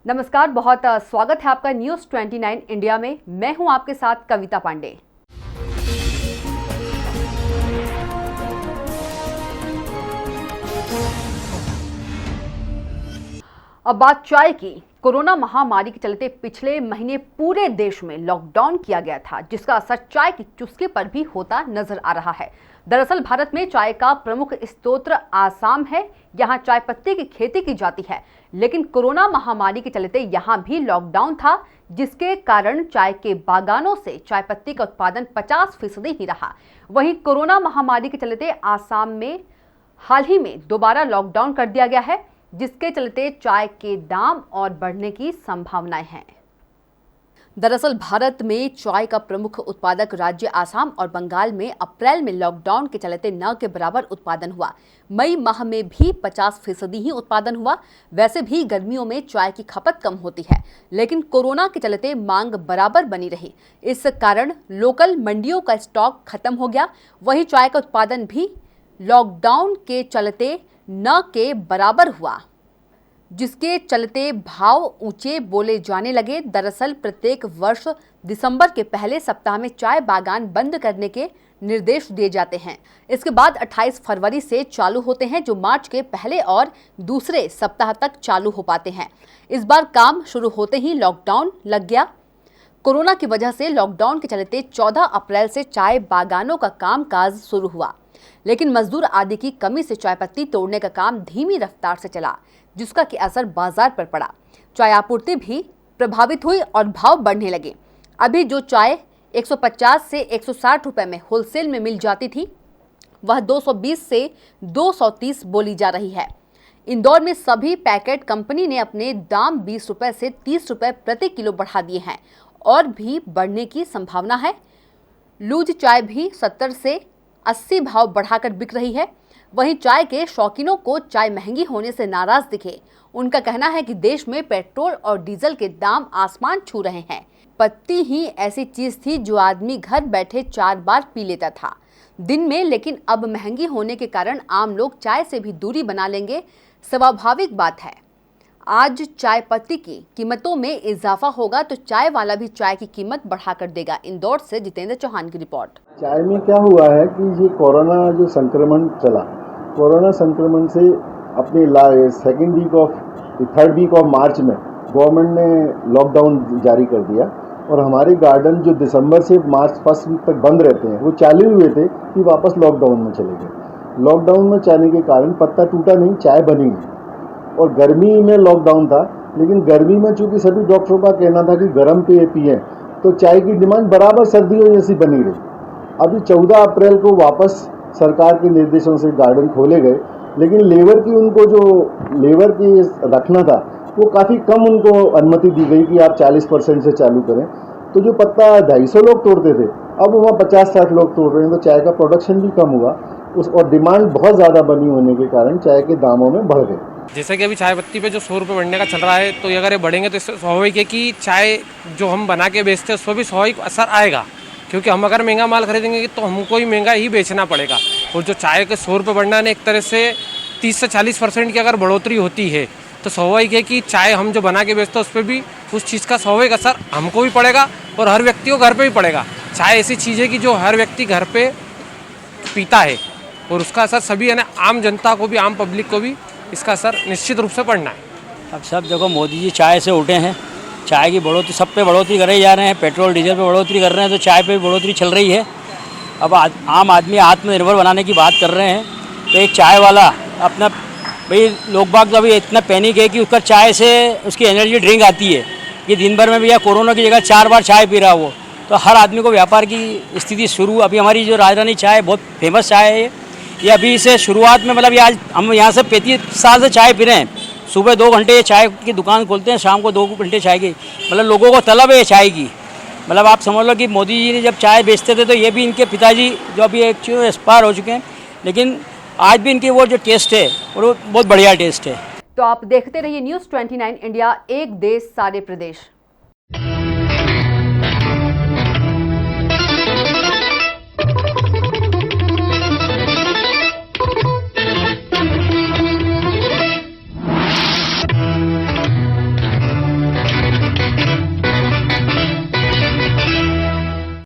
नमस्कार, बहुत स्वागत है आपका न्यूज़ 29 इंडिया में। मैं हूं आपके साथ कविता पांडे। अब बात चाय की। कोरोना महामारी के चलते पिछले महीने पूरे देश में लॉकडाउन किया गया था, जिसका असर चाय की चुस्की पर भी होता नजर आ रहा है। दरअसल भारत में चाय का प्रमुख स्रोत आसाम है। यहाँ चाय पत्ती की खेती की जाती है, लेकिन कोरोना महामारी के चलते यहाँ भी लॉकडाउन था, जिसके कारण चाय के बागानों से चाय पत्ती का उत्पादन 50% ही रहा। वहीं कोरोना महामारी के चलते आसाम में हाल ही में दोबारा लॉकडाउन कर दिया गया है, जिसके चलते चाय के दाम और बढ़ने की संभावनाएं हैं। दरअसल भारत में चाय का प्रमुख उत्पादक राज्य आसाम और बंगाल में अप्रैल में लॉकडाउन के चलते न के बराबर उत्पादन हुआ। मई माह में भी 50% ही उत्पादन हुआ। वैसे भी गर्मियों में चाय की खपत कम होती है, लेकिन कोरोना के चलते मांग बराबर बनी रही। इस कारण लोकल मंडियों का स्टॉक खत्म हो गया। वहीं चाय का उत्पादन भी लॉकडाउन के चलते न के बराबर हुआ, जिसके चलते भाव ऊंचे बोले जाने लगे। दरअसल प्रत्येक वर्ष दिसंबर के पहले सप्ताह में चाय बागान बंद करने के निर्देश दिए जाते हैं। इसके बाद 28 फरवरी से चालू होते हैं, जो मार्च के पहले और दूसरे सप्ताह तक चालू हो पाते हैं। इस बार काम शुरू होते ही लॉकडाउन लग गया। कोरोना की वजह से लॉकडाउन के चलते 14 अप्रैल से चाय बागानों का कामकाज शुरू हुआ, लेकिन मजदूर आदि की कमी से चाय पत्ती तोड़ने का काम धीमी रफ्तार से चला, जिसका कि असर बाजार पर पड़ा। चाय आपूर्ति भी प्रभावित हुई और भाव बढ़ने लगे। अभी जो चाय 150 से 160 रुपए में होलसेल में मिल जाती थी, वह 220 से 230 बोली जा रही है। इंदौर में सभी पैकेट कंपनी ने अपने दाम 20 रुपए से 30 रुपए प्रति किलो बढ़ा दिए हैं और भी बढ़ने की संभावना है। लूज चाय भी 70 से 80 भाव बढ़ाकर बिक रही है। वहीं चाय के शौकीनों को चाय महंगी होने से नाराज दिखे। उनका कहना है कि देश में पेट्रोल और डीजल के दाम आसमान छू रहे हैं। पत्ती ही ऐसी चीज थी जो आदमी घर बैठे 4 बार पी लेता था दिन में, लेकिन अब महंगी होने के कारण आम लोग चाय से भी दूरी बना लेंगे। स्वाभाविक बात है, आज चाय पत्ती की कीमतों में इजाफा होगा तो चाय वाला भी चाय की कीमत बढ़ा कर देगा। इंदौर से जितेंद्र चौहान की रिपोर्ट। चाय में क्या हुआ है कि ये कोरोना जो संक्रमण चला, कोरोना संक्रमण से अपने थर्ड वीक ऑफ मार्च में गवर्नमेंट ने लॉकडाउन जारी कर दिया और हमारे गार्डन जो दिसंबर से मार्च फर्स्ट वीक तक बंद रहते हैं, वो चालू हुए थे कि वापस लॉकडाउन में चले गए। लॉकडाउन में जाने के कारण पत्ता टूटा नहीं, चाय बनी नहीं। और गर्मी में लॉकडाउन था, लेकिन गर्मी में चूंकि सभी डॉक्टरों का कहना था कि गर्म पेय पिएं, तो चाय की डिमांड बराबर सर्दियों जैसी बनी रही। अभी 14 अप्रैल को वापस सरकार के निर्देशों से गार्डन खोले गए, लेकिन लेबर की रखना था वो काफ़ी कम उनको अनुमति दी गई कि आप 40% से चालू करें। तो जो पत्ता 250 लोग तोड़ते थे, अब वहाँ 50-60 लोग तोड़ रहे हैं, तो चाय का प्रोडक्शन भी कम हुआ और डिमांड बहुत ज़्यादा बनी होने के कारण चाय के दामों में बढ़ गए। जैसे कि अभी चाय पत्ती पे जो 100 रुपये बढ़ने का चल रहा है, तो ये अगर ये बढ़ेंगे तो इससे स्वाभाविक है कि चाय जो हम बना के बेचते हैं उस पर भी स्वाभाविक असर आएगा, क्योंकि हम अगर महंगा माल खरीदेंगे तो हमको ही महंगा ही बेचना पड़ेगा। और जो चाय के 100 रुपये बढ़ना है, एक तरह से 30 से 40% की अगर बढ़ोतरी होती है, तो स्वाभाविक है कि चाय हम जो बना के बेचते हैं उस पर भी उस चीज़ का स्वाभाविक असर हमको भी पड़ेगा और हर व्यक्ति को घर पे भी पड़ेगा। चाय ऐसी चीज़ है कि जो हर व्यक्ति घर पे पीता है और उसका असर सभी यानी आम जनता को भी, आम पब्लिक को भी इसका असर निश्चित रूप से पड़ना है। अब सब देखो, मोदी जी चाय से उठे हैं, चाय की बढ़ोतरी सब पे बढ़ोतरी करे जा रहे हैं, पेट्रोल डीजल पे बढ़ोतरी कर रहे हैं, तो चाय पे भी बढ़ोतरी चल रही है। अब आम आदमी आत्मनिर्भर बनाने की बात कर रहे हैं, तो एक चाय वाला अपना भाई लोग बाग तो अभी इतना पैनिक है कि उसका चाय से उसकी एनर्जी ड्रिंक आती है कि दिन भर में भी या कोरोना की जगह 4 बार चाय पी रहा हो, तो हर आदमी को व्यापार की स्थिति शुरू। अभी हमारी जो राजरानी चाय बहुत फेमस चाय है, ये अभी से शुरुआत में मतलब ये आज हम यहाँ से 35 साल से चाय पी रहे हैं। सुबह 2 घंटे चाय की दुकान खोलते हैं, शाम को 2 घंटे चाय की, मतलब लोगों को तलब है चाय की। मतलब आप समझ लो कि मोदी जी ने जब चाय बेचते थे तो ये भी इनके पिताजी जो अभी एक्चुअली एक्सपायर हो चुके हैं, लेकिन आज भी इनकी वो जो टेस्ट है वो बहुत बढ़िया टेस्ट है। तो आप देखते रहिए न्यूज़ 29 इंडिया, एक देश सारे प्रदेश।